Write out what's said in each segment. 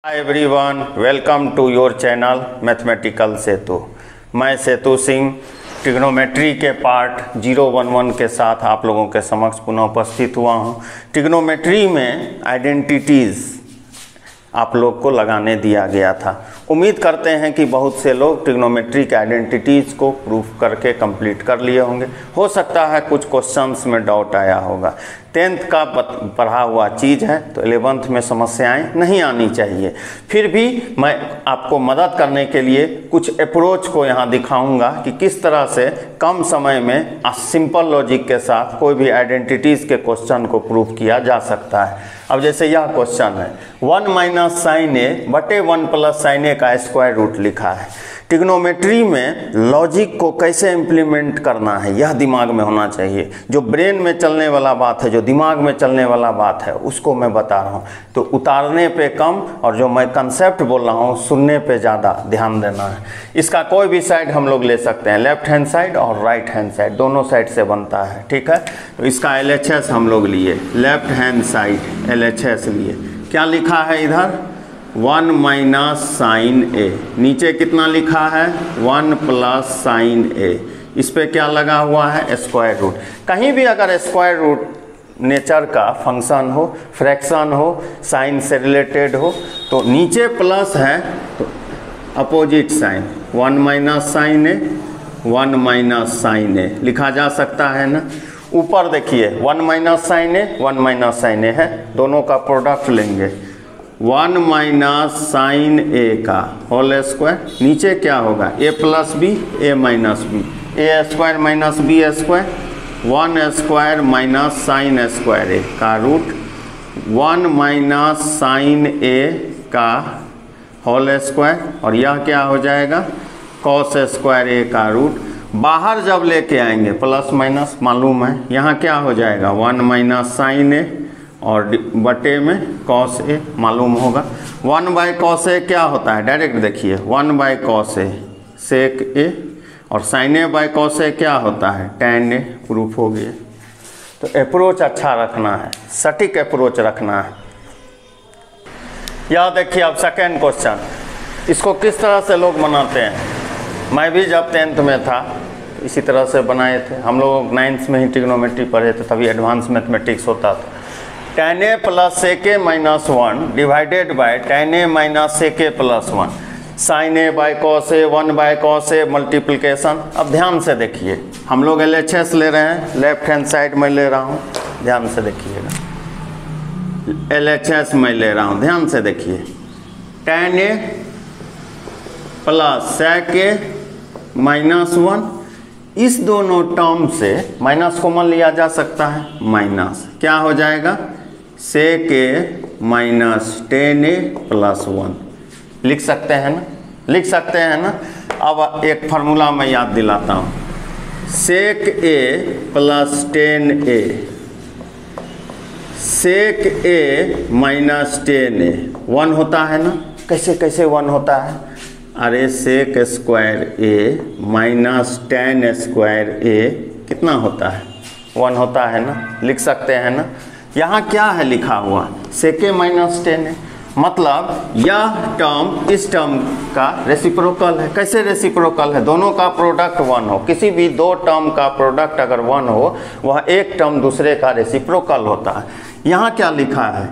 Hi everyone, welcome to your channel mathematical Setu. मैं Setu Singh trigonometry के part 011 के साथ आप लोगों के समक्ष पुनः उपस्थित हुआ हूँ। ट्रिग्नोमेट्री में आइडेंटिटीज़ आप लोग को लगाने दिया गया था। उम्मीद करते हैं कि बहुत से लोग ट्रिग्नोमेट्री के आइडेंटिटीज़ को प्रूफ करके कंप्लीट कर लिए होंगे। हो सकता है कुछ क्वेश्चंस में डाउट आया होगा। 10th का पढ़ा हुआ चीज़ है तो 11th में समस्याएं नहीं आनी चाहिए। फिर भी मैं आपको मदद करने के लिए कुछ अप्रोच को यहाँ दिखाऊंगा कि किस तरह से कम समय में सिंपल लॉजिक के साथ कोई भी आइडेंटिटीज़ के क्वेश्चन को प्रूफ किया जा सकता है। अब जैसे यह क्वेश्चन है 1 माइनस साइन ए बटे 1 प्लस साइन ए का स्क्वायर रूट लिखा है। ट्रिग्नोमेट्री में लॉजिक को कैसे इम्प्लीमेंट करना है यह दिमाग में होना चाहिए। जो ब्रेन में चलने वाला बात है, जो दिमाग में चलने वाला बात है, उसको मैं बता रहा हूँ। तो उतारने पे कम और जो मैं कंसेप्ट बोल रहा हूँ सुनने पे ज़्यादा ध्यान देना है। इसका कोई भी साइड हम लोग ले सकते हैं, लेफ्ट हैंड साइड और राइट हैंड साइड, दोनों साइड से बनता है। ठीक है, तो इसका LHS हम लोग लिए, लेफ्ट हैंड साइड LHS लिए। क्या लिखा है इधर 1 माइनस साइन ए, नीचे कितना लिखा है 1 प्लस साइन ए। इस पे क्या लगा हुआ है स्क्वायर रूट। कहीं भी अगर स्क्वायर रूट नेचर का फंक्शन हो, फ्रैक्शन हो, साइन से रिलेटेड हो, तो नीचे प्लस है तो अपोजिट साइन 1 माइनस साइन ए 1 माइनस साइन ए लिखा जा सकता है ना। ऊपर देखिए 1 माइनस साइन ए 1 माइनस साइन ए है, दोनों का प्रोडक्ट लेंगे 1 माइनस साइन ए का होल स्क्वायर। नीचे क्या होगा A plus B A minus B, A square minus B square, 1 square minus sine square A का रूट 1 माइनस साइन ए का होल स्क्वायर, और यह क्या हो जाएगा कॉस स्क्वायर ए का रूट। बाहर जब लेके आएंगे प्लस माइनस मालूम है, यहाँ क्या हो जाएगा 1 माइनस साइन ए और बटे में कॉस ए मालूम होगा। 1 बाय कॉस ए क्या होता है डायरेक्ट देखिए 1 बाय कॉस ए सेक ए, और साइन ए बाय कॉस ए क्या होता है टैन ए। प्रूफ हो गया। तो अप्रोच अच्छा रखना है, सटीक अप्रोच रखना है। यह देखिए अब सेकेंड क्वेश्चन, इसको किस तरह से लोग बनाते हैं। मैं भी जब 10th में था इसी तरह से बनाए थे। हम लोग 9th में ही ट्रिग्नोमेट्री पढ़े थे, तभी एडवांस मैथमेटिक्स होता था। tan a plus sec a minus 1 divided by tan a minus sec a plus 1, sine a by cos a 1 by cos a multiplication. अब ध्यान से देखिए, हम लोग LHS ले रहे हैं, लेफ्ट हैंड साइड में ले रहा हूँ, ध्यान से देखिएगा। LHS में ले रहा हूँ, ध्यान से देखिए। tan a plus sec a minus 1, इस दोनों टर्म से माइनस कॉमन लिया जा सकता है, माइनस क्या हो जाएगा sec a minus tan a plus 1 लिख सकते हैं ना, लिख सकते हैं ना। अब एक फार्मूला मैं याद दिलाता हूँ, sec a plus tan a, sec a minus tan a 1 होता है ना। कैसे कैसे 1 होता है, अरे sec square a minus tan square a कितना होता है 1 होता है ना, लिख सकते हैं ना। यहाँ क्या है लिखा हुआ sec a minus tan a, मतलब यह टर्म इस टर्म का रेसिप्रोकल है। कैसे रेसिप्रोकल है, दोनों का प्रोडक्ट 1 हो। किसी भी दो टर्म का प्रोडक्ट अगर 1 हो, वह एक टर्म दूसरे का रेसिप्रोकल होता है। यहाँ क्या लिखा है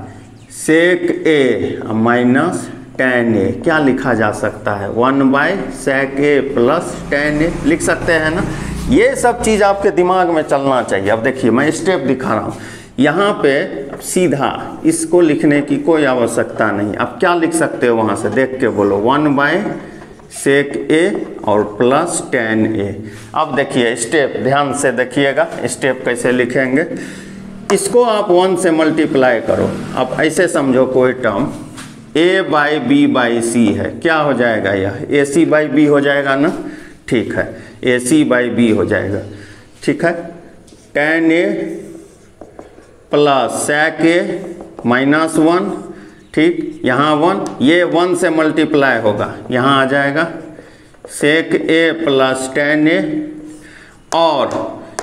sec a minus tan a, क्या लिखा जा सकता है 1 by sec a plus tan a लिख सकते हैं ना। ये सब चीज़ आपके दिमाग में चलना चाहिए। अब देखिए मैं स्टेप दिखा रहा हूँ, यहाँ पे अब सीधा इसको लिखने की कोई आवश्यकता नहीं। अब क्या लिख सकते हो वहाँ से देख के बोलो 1 बाय sec a और प्लस tan a। अब देखिए स्टेप ध्यान से देखिएगा, स्टेप कैसे लिखेंगे। इसको आप 1 से मल्टीप्लाई करो। अब ऐसे समझो कोई term a by B by C है, क्या हो जाएगा यह AC बाई बी हो जाएगा ना। ठीक है, AC बाई बी हो जाएगा। ठीक है, tan a plus sec a minus 1, ठीक, यहाँ 1, ये 1 से मल्टीप्लाई होगा, यहाँ आ जाएगा sec a plus tan a, और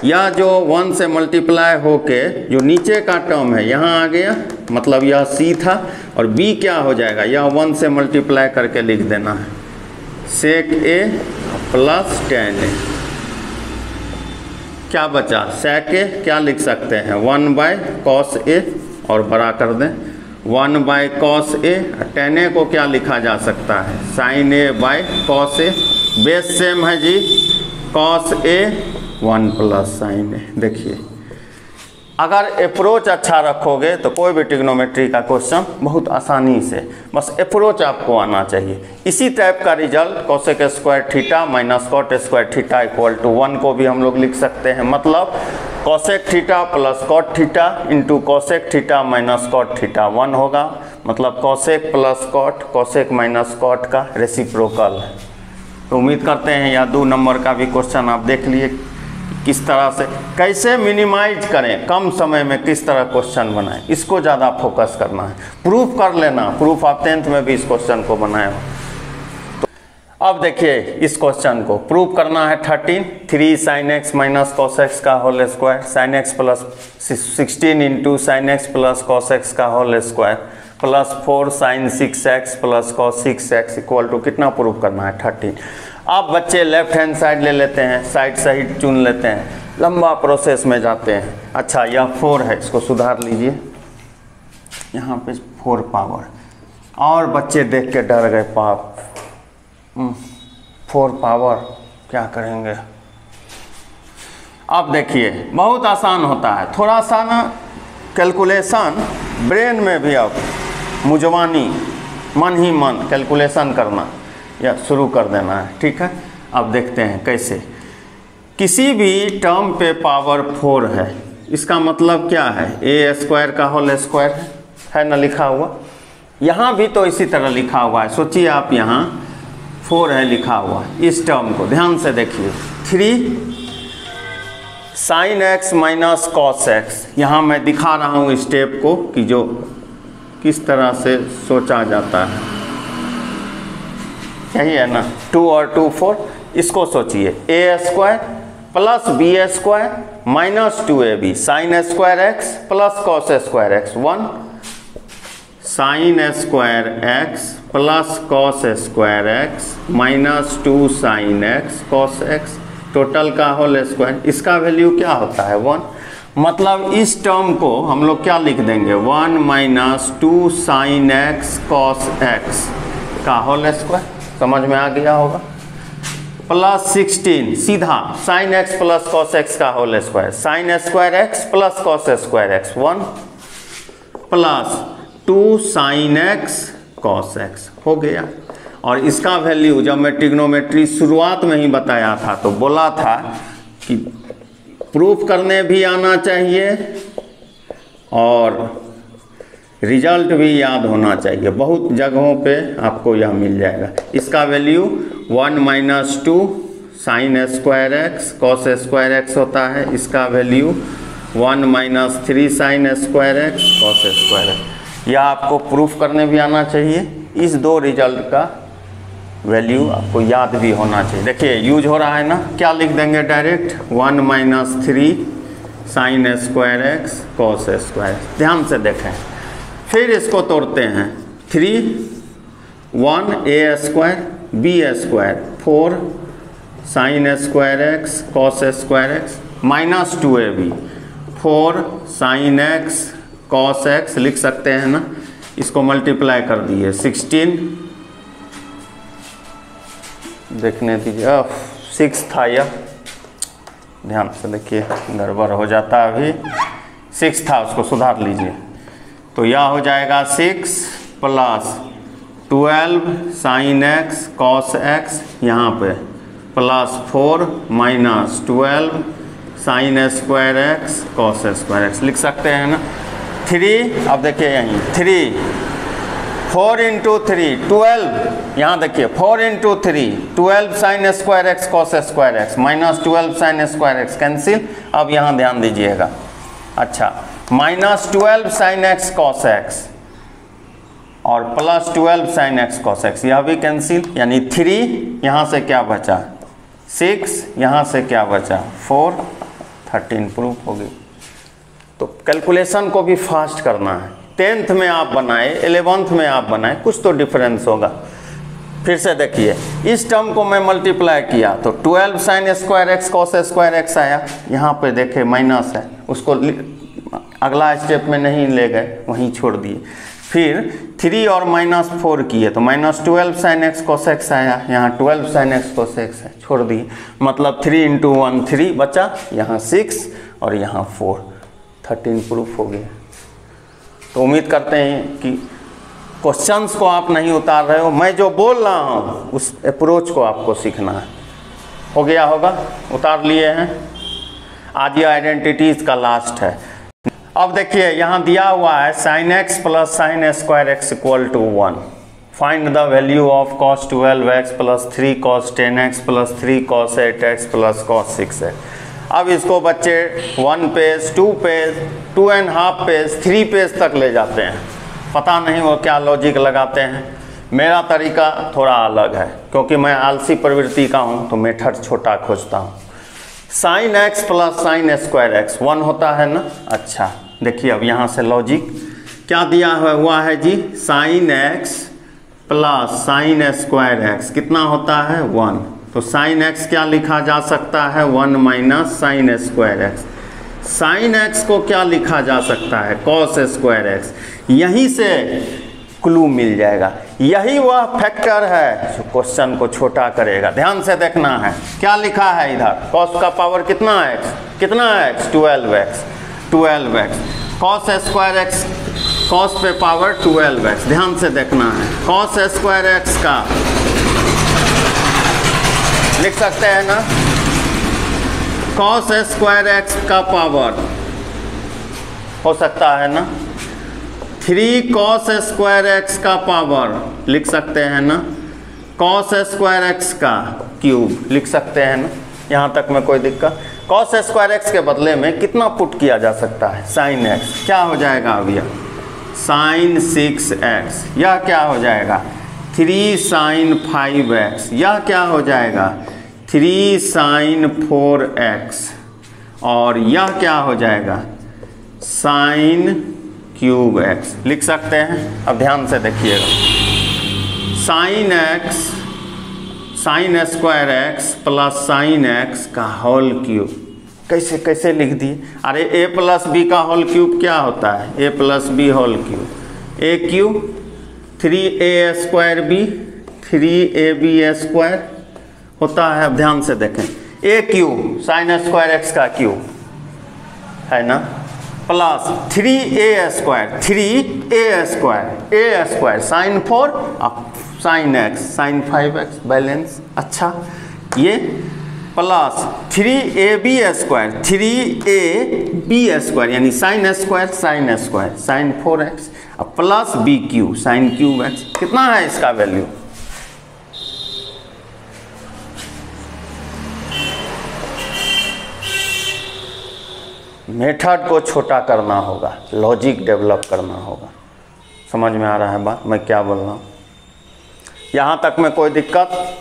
यह जो 1 से मल्टीप्लाई होके जो नीचे का टर्म है यहाँ आ गया, मतलब यह c था, और b क्या हो जाएगा, यह 1 से मल्टीप्लाई करके लिख देना है sec a plus tan a। क्या बचा, sec a क्या लिख सकते हैं 1/cos a, और बड़ा कर दें 1/cos a। tan a को क्या लिखा जा सकता है sin a/cos a। Base same है जी, cos a 1 plus sin a। देखिए अगर अप्रोच अच्छा रखोगे तो कोई भी ट्रिग्नोमेट्री का क्वेश्चन बहुत आसानी से, बस अप्रोच आपको आना चाहिए। इसी टाइप का result cosec square theta minus cot square theta equal to 1 को भी हम लोग लिख सकते हैं। मतलब cosec theta plus cot theta into cosec theta minus cot theta 1 होगा। मतलब cosec plus cot, cosec minus cot का रेसिप्रोकल है। तो उम्मीद करते हैं यह 2 नंबर का भी क्वेश्चन आप देख लिए, किस तरह से कैसे मिनिमाइज करें, कम समय में किस तरह क्वेश्चन बनाएं, इसको ज़्यादा फोकस करना है। प्रूफ कर लेना, प्रूफ आप 10th में भी इस क्वेश्चन को बनाए हो। तो अब देखिए इस क्वेश्चन को प्रूफ करना है 13 3 sin x minus cos x का whole square sin x plus 16 into sin x plus cos x का whole square plus 4 sin 6x plus cos 6x equal to कितना प्रूफ करना है 13। आप बच्चे लेफ्ट हैंड साइड ले लेते हैं, साइड सही चुन लेते हैं, लंबा प्रोसेस में जाते हैं। अच्छा यह 4 है, इसको सुधार लीजिए, यहाँ पे 4 पावर, और बच्चे देख के डर गए, पाप 4 पावर क्या करेंगे। अब देखिए बहुत आसान होता है, थोड़ा सा ना कैलकुलेशन ब्रेन में भी अब मुजवानी, मन ही मन कैलकुलेशन करना या शुरू कर देना है, ठीक है। अब देखते हैं कैसे। किसी भी टर्म पे पावर 4 है, इसका मतलब क्या है, ए स्क्वायर का होल स्क्वायर है ना लिखा हुआ, यहाँ भी तो इसी तरह लिखा हुआ है। सोचिए आप यहाँ 4 है लिखा हुआ, इस टर्म को ध्यान से देखिए 3 sin x minus cos x। यहाँ मैं दिखा रहा हूँ स्टेप को कि जो किस तरह से सोचा जाता है, यही है ना 2 और 2 4। इसको सोचिए A square plus B square minus 2ab sine square X plus cos square X 1 sine square X plus cos square X minus 2 sine X cos X total का होल स्क्वायर। इसका वैल्यू क्या होता है 1। मतलब इस टर्म को हम लोग क्या लिख देंगे 1 minus 2 sine X cos X का होल स्क्वायर। समझ में आ गया होगा। प्लस 16 सीधा sine X plus cos X का whole square, sine square X plus cos square X 1 plus 2 sine X cos X हो गया। और इसका वैल्यू जब मैं ट्रिग्नोमेट्री शुरुआत में ही बताया था तो बोला था कि प्रूफ करने भी आना चाहिए और रिजल्ट भी याद होना चाहिए। बहुत जगहों पे आपको यह मिल जाएगा। इसका value 1 minus 2 sign square X cos square x होता है। इसका value 1 minus 3 sine square X cos square x. यह आपको प्रूफ करने भी आना चाहिए। इस 2 रिजल्ट का वैल्यू आपको याद भी होना चाहिए। देखिए यूज हो रहा है ना, क्या लिख देंगे direct 1 minus 3 sine square X cos square. ध्यान से देखें, फिर इसको तोड़ते हैं 3 1 A square B square 4 sine square X cos square X minus 2ab 4 sine X cos X लिख सकते हैं ना। इसको मल्टीप्लाई कर दिए 16 देखने दीजिए 6 था यह, ध्यान से देखिए गड़बड़ हो जाता है। अभी 6 था, उसको सुधार लीजिए। तो यह हो जाएगा 6 plus 12 sine X cos x यहाँ पे plus 4 minus 12 sine square X cos square x लिख सकते हैं ना। 3 अब देखिए यहीं 3 4 इंटू 3 12, यहाँ देखिए 4 into 3 12 sine square X cos square X minus 12 sine square X cancel. अब यहाँ ध्यान दीजिएगा, अच्छा minus 12 sine X cos X और plus 12 sine X cos X, यह भी कैंसिल। यानी 3 यहाँ से क्या बचा 6, यहाँ से क्या बचा 4, 13 प्रूफ होगी। तो कैलकुलेशन को भी फास्ट करना है। 10th में आप बनाए, 11th में आप बनाए, कुछ तो डिफरेंस होगा। फिर से देखिए, इस टर्म को मैं मल्टीप्लाई किया तो 12 sin square X cos square x आया। यहाँ पे देखे माइनस है, उसको अगला स्टेप में नहीं ले गए, वहीं छोड़ दिए। फिर 3 और -4 किए तो -12 sin x cos x आया। यहाँ 12 sin x cos x है, छोड़ दिए। मतलब 3 × 1 3 बचा, यहाँ 6 और यहाँ 4, 13 प्रूफ हो गया। तो उम्मीद करते हैं कि क्वेश्चंस को आप नहीं उतार रहे हो, मैं जो बोल रहा हूँ उस अप्रोच को आपको सीखना है। हो गया होगा, उतार लिए हैं। आज ये आइडेंटिटीज़ का लास्ट है। अब देखिए यहाँ दिया हुआ है sin x + sin square x = 1। Find the value of cos 12x + 3 cos 10x + 3 cos 8x + cos 6x। अब इसको बच्चे 1 पेज, 2 पेज, 2.5 पेज, 3 पेज तक ले जाते हैं। पता नहीं वो क्या लॉजिक लगाते हैं। मेरा तरीका थोड़ा अलग है, क्योंकि मैं आलसी प्रवृत्ति का हूँ तो मेथड छोटा खोजता हूँ। sin x + sin square x 1 होता है ना। अच्छा देखिए, अब यहाँ से लॉजिक क्या दिया हुआ है जी, sin x + sin square x कितना होता है 1। तो sin x क्या लिखा जा सकता है 1 - sin square x। sin x को क्या लिखा जा सकता है cos स्क्वायर x। यहीं से क्लू मिल जाएगा। यही वह फैक्टर है जो क्वेश्चन को छोटा करेगा। ध्यान से देखना है क्या लिखा है इधर। cos का पावर कितना है x, कितना है x 12x, 12x। cos square x, cos पे पावर 12x। ध्यान से देखना है, cos स्क्वायर x का लिख सकते हैं ना, cos स्क्वायर x का पावर हो सकता है ना 3 cos स्क्वायर x का पावर लिख सकते हैं ना, cos स्क्वायर x का क्यूब लिख सकते हैं ना। यहाँ तक में कोई दिक्कत। cos स्क्वायर x के बदले में कितना पुट किया जा सकता है sin x। क्या हो जाएगा अब यह sin 6x। यह क्या हो जाएगा 3 sin 5x। यह क्या हो जाएगा 3 sin 4x। और यह क्या हो जाएगा sin क्यूब x लिख सकते हैं। अब ध्यान से देखिएगा, sin x, sin square x + sin x का होल क्यूब कैसे कैसे लिख दिए। अरे a + b का होल क्यूब क्या होता है, a + b whole cube, a cube 3a² b 3ab² होता है। अब ध्यान से देखें, a cube sin square x का क्यूब है ना, plus 3a² 3a² sin 4 sin x sin 5x balance. अच्छा ये प्लस 3ab² 3ab² यानी sin square sin 4x plus bq sin cube x। कितना है इसका वैल्यू, मेथड को छोटा करना होगा, लॉजिक डेवलप करना होगा। समझ में आ रहा है बात मैं क्या बोल रहा हूँ। यहाँ तक में कोई दिक्कत,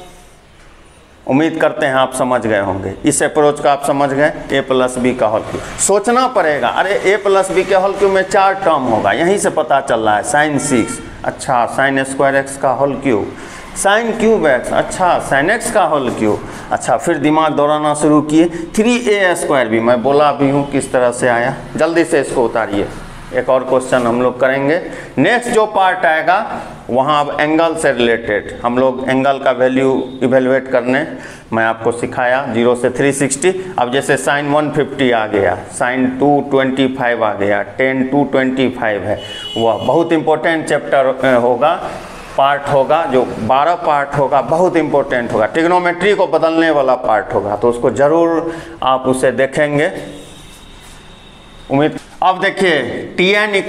उम्मीद करते हैं आप समझ गए होंगे। इस अप्रोच का आप समझ गए। a + b का होल क्यूब सोचना पड़ेगा। अरे a + b के होल क्यूब में 4 टर्म होगा, यहीं से पता चल रहा है sin 6। अच्छा sin स्क्वायर x का whole cube, sin cube x, अच्छा sin x का होल क्यूब। अच्छा फिर दिमाग दौड़ाना शुरू किए, 3a² भी मैं बोला भी हूँ किस तरह से आया। जल्दी से इसको उतारिए, एक और क्वेश्चन हम लोग करेंगे। नेक्स्ट जो पार्ट आएगा वहाँ अब एंगल से रिलेटेड हम लोग एंगल का वैल्यू इवेलुएट करने मैं आपको सिखाया 0 से 360। अब जैसे sin 150 आ गया, sin 225 आ गया, tan 225 है, वह बहुत इंपॉर्टेंट चैप्टर होगा, पार्ट होगा जो 12 पार्ट होगा, बहुत इंपॉर्टेंट होगा, ट्रिग्नोमेट्री को बदलने वाला पार्ट होगा। तो उसको ज़रूर आप उसे देखेंगे उम्मीद। अब देखिए Tn =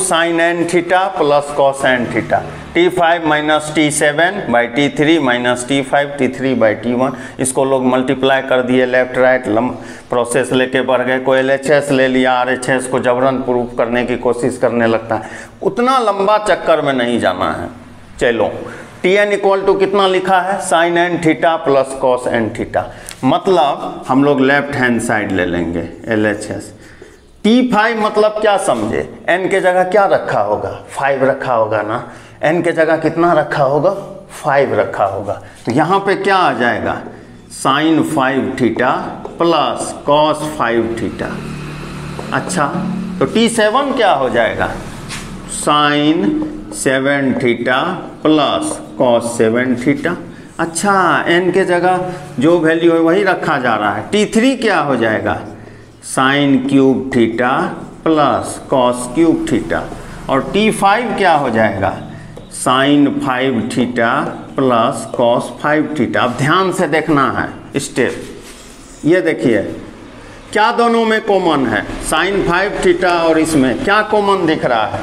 sin n theta + cos n theta, T5 - T7/T3 - T5 T3/T1। इसको लोग मल्टीप्लाई कर दिए, लेफ्ट राइट प्रोसेस लेके बढ़ गए। कोई LHS ले लिया, RHS को जबरन प्रूफ करने की कोशिश करने लगता है। उतना लंबा चक्कर में नहीं जाना है। चलो Tn = कितना लिखा है sin n theta + cos n theta. मतलब हम लोग लेफ्ट हैंड साइड ले लेंगे LHS। T5 मतलब क्या समझे, n के जगह क्या रखा होगा, 5 रखा होगा ना, n के जगह कितना रखा होगा, 5 रखा होगा। तो यहाँ पे क्या आ जाएगा, sin 5 theta plus cos 5 theta. अच्छा, तो T7 क्या हो जाएगा, sin 7 theta plus cos 7 theta. अच्छा, n के जगह जो वैल्यू है वही रखा जा रहा है। T3 क्या हो जाएगा, sine cube theta plus cos cube theta. और T5 क्या हो जाएगा, sine 5 theta plus cos 5 theta. अब ध्यान से देखना है स्टेप, ये देखिए क्या दोनों में कॉमन है, साइन 5 थीटा और इसमें क्या कॉमन दिख रहा है,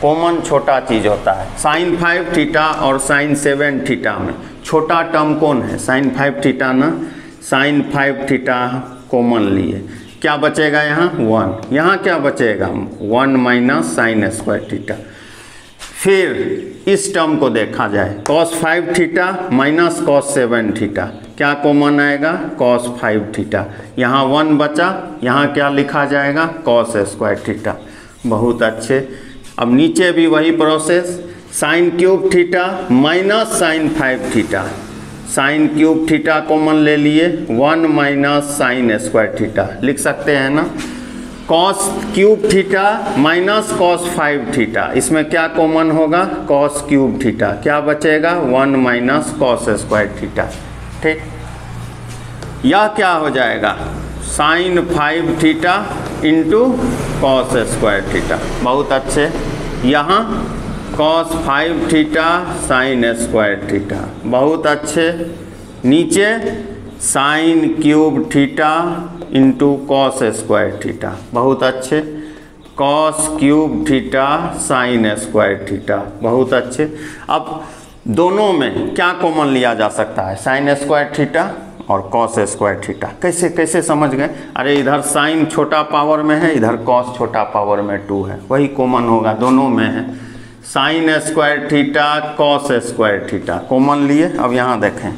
कॉमन छोटा चीज़ होता है। साइन 5 थीटा और साइन 7 थीटा में छोटा टर्म कौन है, साइन 5 थीटा ना, साइन 5 थीटा कॉमन लिए, क्या बचेगा यहाँ 1, यहाँ क्या बचेगा 1 माइनस साइन स्क्वायर थीटा। फिर इस टर्म को देखा जाए, cos 5 theta minus cos 7 theta, क्या कॉमन आएगा cos 5 थीटा। यहाँ 1 बचा, यहाँ क्या लिखा जाएगा cos स्क्वायर थीटा। बहुत अच्छे। अब नीचे भी वही process, sine cube theta minus sine 5 theta, sine cube theta common ले लिए, 1 माइनस साइन स्क्वायर थीटा लिख सकते हैं ना। Cos cube theta minus cos 5 theta, इसमें क्या कॉमन होगा कॉस क्यूब थीटा, क्या बचेगा 1 माइनस कॉस स्क्वायर थीटा। ठीक, यह क्या हो जाएगा sine 5 theta into cos square theta. बहुत अच्छे। यहाँ cos 5 theta sine square theta. बहुत अच्छे। नीचे sine cube theta into cos square theta. बहुत अच्छे। cos cube theta sine square theta. बहुत अच्छे। अब दोनों में क्या कॉमन लिया जा सकता है, साइन स्क्वायर थीटा और cos स्क्वायर थीटा। कैसे कैसे समझ गए, अरे इधर साइन छोटा पावर में है, इधर cos छोटा पावर में 2 है, वही कॉमन होगा, दोनों में है। Sign square theta cos square theta common लिए। अब यहाँ देखें,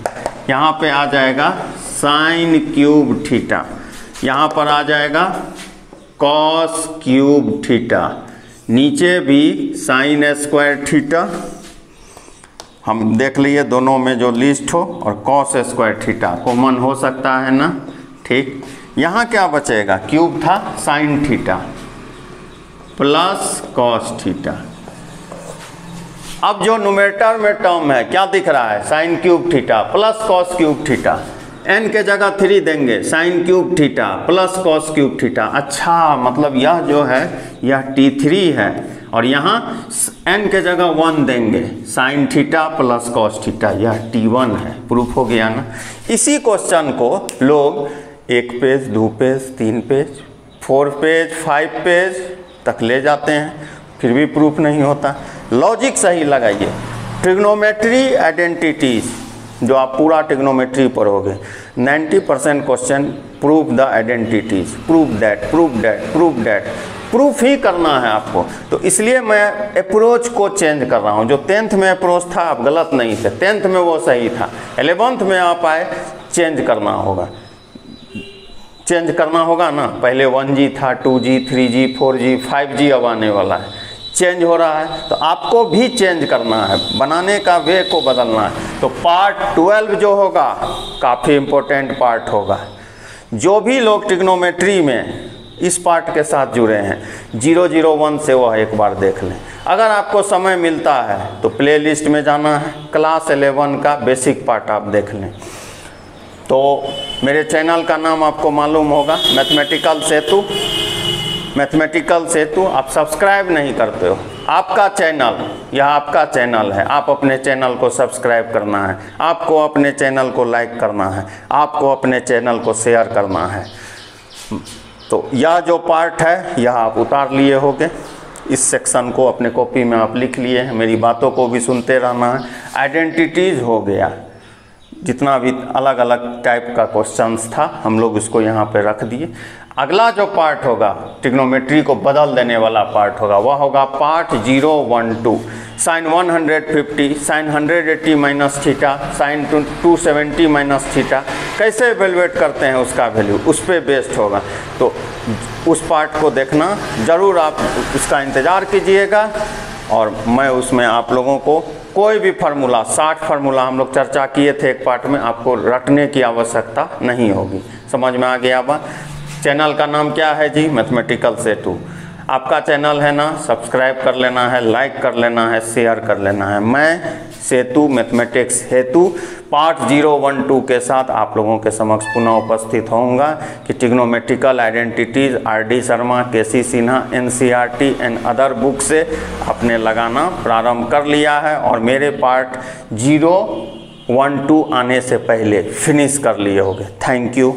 यहाँ पे आ जाएगा साइन क्यूब थीटा, यहाँ पर आ जाएगा कॉस क्यूब थीटा, नीचे भी साइन स्क्वायर थीटा, हम देख लिए दोनों में जो लिस्ट हो, और कॉस स्क्वायर थीटा कॉमन हो सकता है ना। ठीक, यहाँ क्या बचेगा, क्यूब था sine theta plus cos theta. अब जो न्यूमरेटर में टर्म है क्या दिख रहा है, sign cube theta plus cos cube theta, n के जगह 3 देंगे, sign cube theta plus cos cube theta. अच्छा, मतलब यह जो है यह T3 है, और यहाँ n के जगह 1 देंगे, sine theta plus cos theta, यह T1 है। प्रूफ हो गया ना। इसी क्वेश्चन को लोग 1 page 2 page 3 page 4 page 5 page तक ले जाते हैं, फिर भी प्रूफ नहीं होता। लॉजिक सही लगाइए। ट्रिग्नोमेट्री आइडेंटिटीज जो आप पूरा ट्रिग्नोमेट्री पढ़ोगे, 90% question proof the identities, proof that, proof that, proof that, proof ही करना है आपको। तो इसलिए मैं अप्रोच को चेंज कर रहा हूँ। जो 10th में अप्रोच था आप गलत नहीं थे, 10th में वो सही था, 11th में आप आए, चेंज करना होगा, चेंज करना होगा ना। पहले 1G था, 2G 3G 4G 5G अब आने वाला है, चेंज हो रहा है, तो आपको भी चेंज करना है, बनाने का वे को बदलना है। तो पार्ट 12 जो होगा काफ़ी इम्पोर्टेंट पार्ट होगा। जो भी लोग ट्रिग्नोमेट्री में इस पार्ट के साथ जुड़े हैं 001 से वह एक बार देख लें। अगर आपको समय मिलता है तो प्लेलिस्ट में जाना है, क्लास 11 का बेसिक पार्ट आप देख लें। तो मेरे चैनल का नाम आपको मालूम होगा, मैथमेटिकल सेतु। मैथमेटिकल सेतु आप सब्सक्राइब नहीं करते हो, आपका चैनल, यह आपका चैनल है, आप अपने चैनल को सब्सक्राइब करना है, आपको अपने चैनल को लाइक करना है, आपको अपने चैनल को शेयर करना है। तो यह जो पार्ट है यह आप उतार लिए होंगे, इस सेक्शन को अपने कॉपी में आप लिख लिए हैं, मेरी बातों को भी सुनते रहना है। आइडेंटिटीज हो गया, जितना भी अलग अलग टाइप का क्वेश्चंस था हम लोग उसको यहाँ पे रख दिए। अगला जो पार्ट होगा ट्रिग्नोमेट्री को बदल देने वाला पार्ट होगा, वह होगा part 012, sine 150, sine 180 minus theta, sine 270 minus theta, कैसे एवेलुएट करते हैं उसका वैल्यू, उस पर बेस्ड होगा। तो उस पार्ट को देखना ज़रूर, आप उसका इंतज़ार कीजिएगा। और मैं उसमें आप लोगों को कोई भी फार्मूला, 60 फार्मूला हम लोग चर्चा किए थे एक पार्ट में, आपको रटने की आवश्यकता नहीं होगी। समझ में आ गया बात। चैनल का नाम क्या है जी? मैथमेटिकल सेतु। आपका चैनल है ना, सब्सक्राइब कर लेना है, लाइक कर लेना है, शेयर कर लेना है। मैं सेतु मैथमेटिक्स हेतु पार्ट 012 के साथ आप लोगों के समक्ष पुनः उपस्थित होऊंगा कि trigonometrical identities RD Sharma, KC Sinha, NCERT and other book से आपने लगाना प्रारंभ कर लिया है और मेरे पार्ट 012 आने से पहले फिनिश कर लिए होंगे। Thank you.